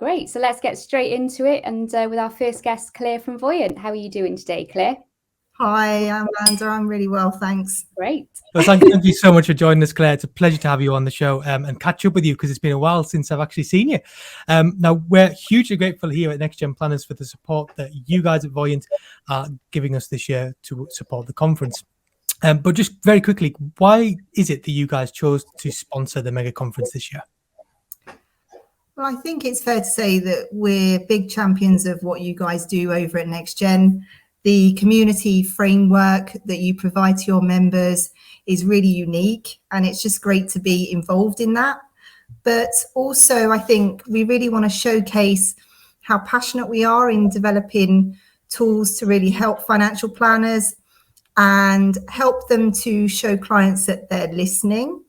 Great. So let's get straight into it. And with our first guest, Claire from Voyant. How are you doing today, Claire? Hi, Amanda. I'm really well, thanks. Great. Well, thank you so much for joining us, Claire. It's a pleasure to have you on the show and catch up with you because it's been a while since I've actually seen you. Now, we're hugely grateful here at NextGen Planners for the support that you guys at Voyant are giving us this year to support the conference. But just very quickly, why is it that you guys chose to sponsor the mega conference this year? Well, I think it's fair to say that we're big champions of what you guys do over at NextGen. The community framework that you provide to your members is really unique, and it's just great to be involved in that. But also, I think we really want to showcase how passionate we are in developing tools to really help financial planners and help them to show clients that they're listening,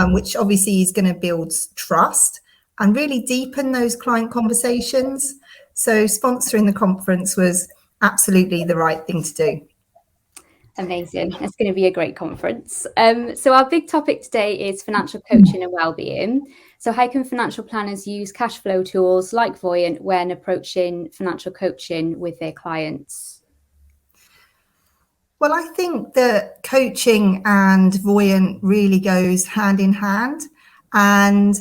which obviously is going to build trust and really deepen those client conversations. So sponsoring the conference was absolutely the right thing to do. Amazing. It's going to be a great conference. So our big topic today is financial coaching and well-being. So how can financial planners use cash flow tools like Voyant when approaching financial coaching with their clients? Well, I think that coaching and Voyant really goes hand in hand. And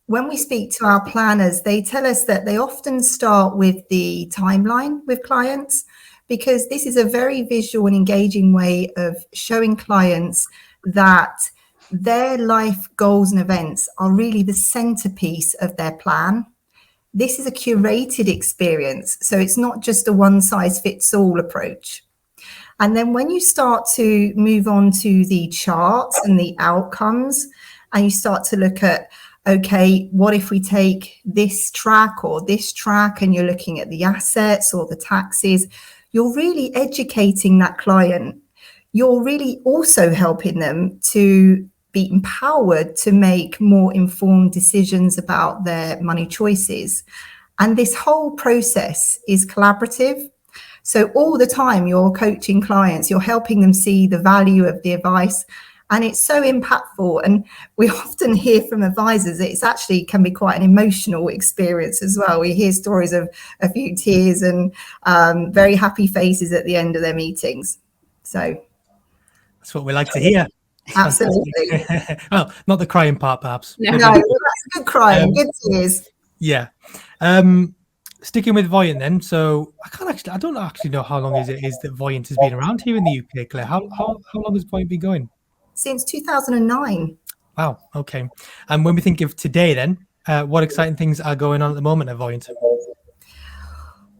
when we speak to our planners, they tell us that they often start with the timeline with clients, because this is a very visual and engaging way of showing clients that their life goals and events are really the centerpiece of their plan. This is a curated experience, so it's not just a one-size-fits-all approach. And then when you start to move on to the charts and the outcomes, and you start to look at, okay, what if we take this track or this track, and you're looking at the assets or the taxes, you're really educating that client. You're really also helping them to be empowered to make more informed decisions about their money choices. And this whole process is collaborative. So all the time you're coaching clients, you're helping them see the value of the advice. And it's so impactful. And we often hear from advisors that it's actually can be quite an emotional experience as well. We hear stories of a few tears and very happy faces at the end of their meetings. So that's what we like to hear. Absolutely. Well, not the crying part, perhaps. No, that's good crying, good tears. Yeah. Sticking with Voyant then. So I don't actually know how long it is that Voyant has been around here in the UK, Claire. How long has Voyant been going? Since 2009. Wow. Okay. And when we think of today, then, what exciting things are going on at the moment at Voyant?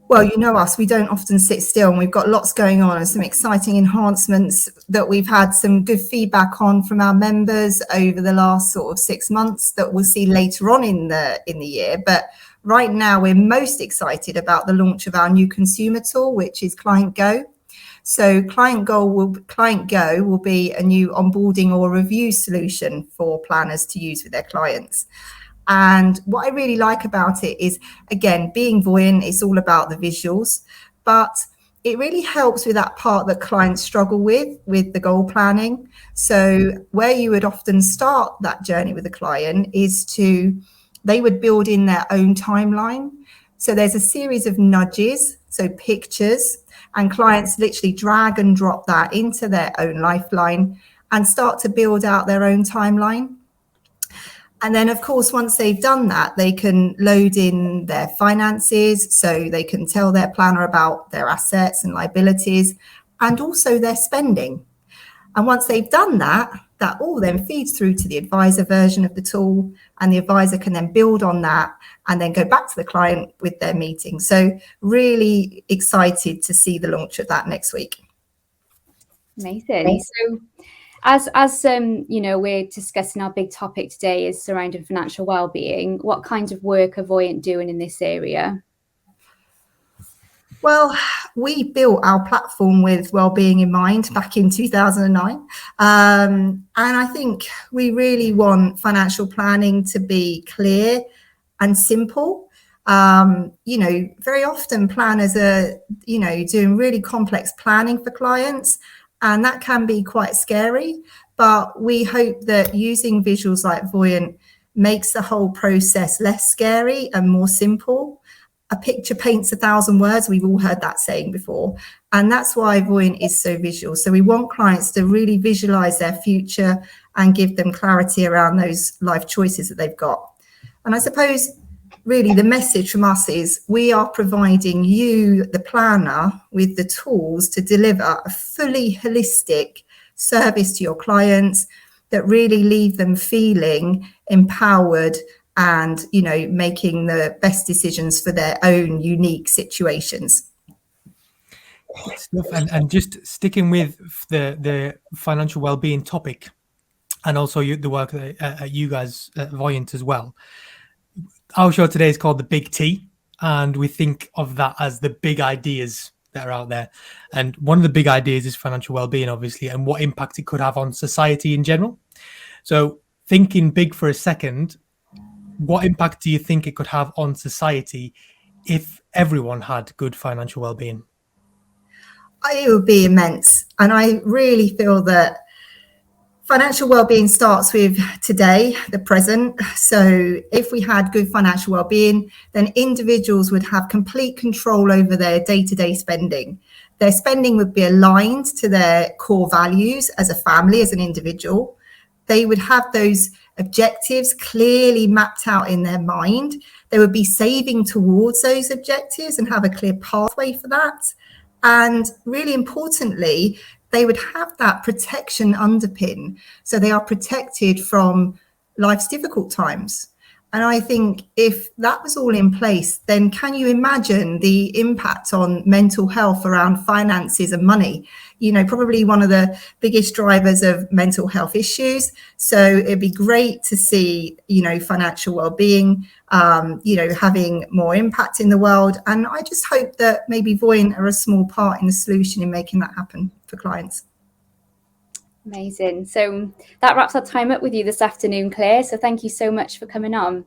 Well, you know us, we don't often sit still, and we've got lots going on and some exciting enhancements that we've had some good feedback on from our members over the last sort of 6 months that we'll see later on in the year. But right now, we're most excited about the launch of our new consumer tool, which is Client Go. So Client Go will be a new onboarding or review solution for planners to use with their clients. And what I really like about it is, again, being Voyant, it's all about the visuals, but it really helps with that part that clients struggle with the goal planning. So where you would often start that journey with a client is they would build in their own timeline. So there's a series of nudges, so pictures, and clients literally drag and drop that into their own lifeline and start to build out their own timeline. And then, of course, once they've done that, they can load in their finances, so they can tell their planner about their assets and liabilities and also their spending. And once they've done that, that all then feeds through to the advisor version of the tool, and the advisor can then build on that and then go back to the client with their meeting. So really excited to see the launch of that next week. Amazing. So as we're discussing, our big topic today is surrounding financial well-being. What kind of work are Voyant doing in this area? Well, we built our platform with well-being in mind back in 2009. And I think we really want financial planning to be clear and simple. Very often planners are, doing really complex planning for clients, and that can be quite scary. But we hope that using visuals like Voyant makes the whole process less scary and more simple. A picture paints 1,000 words. We've all heard that saying before. And that's why Voyant is so visual. So we want clients to really visualize their future and give them clarity around those life choices that they've got. And I suppose really the message from us is we are providing you, the planner, with the tools to deliver a fully holistic service to your clients that really leave them feeling empowered and, you know, making the best decisions for their own unique situations. Good stuff. And just sticking with the financial well-being topic, and also the work that you guys at Voyant as well. Our show today is called The Big T, and we think of that as the big ideas that are out there. And one of the big ideas is financial well-being, obviously, and what impact it could have on society in general. So thinking big for a second, what impact do you think it could have on society if everyone had good financial well-being? It would be immense. And I really feel that financial well-being starts with today, the present. So if we had good financial well-being, then individuals would have complete control over their day-to-day spending. Their spending would be aligned to their core values as a family, as an individual. They would have those objectives clearly mapped out in their mind. They would be saving towards those objectives and have a clear pathway for that. And really importantly, they would have that protection underpin. So they are protected from life's difficult times. And I think if that was all in place, then can you imagine the impact on mental health around finances and money? You know, probably one of the biggest drivers of mental health issues. So it'd be great to see, you know, financial well-being, you know, having more impact in the world. And I just hope that maybe Voyant are a small part in the solution in making that happen for clients. Amazing. So that wraps our time up with you this afternoon, Claire. So thank you so much for coming on.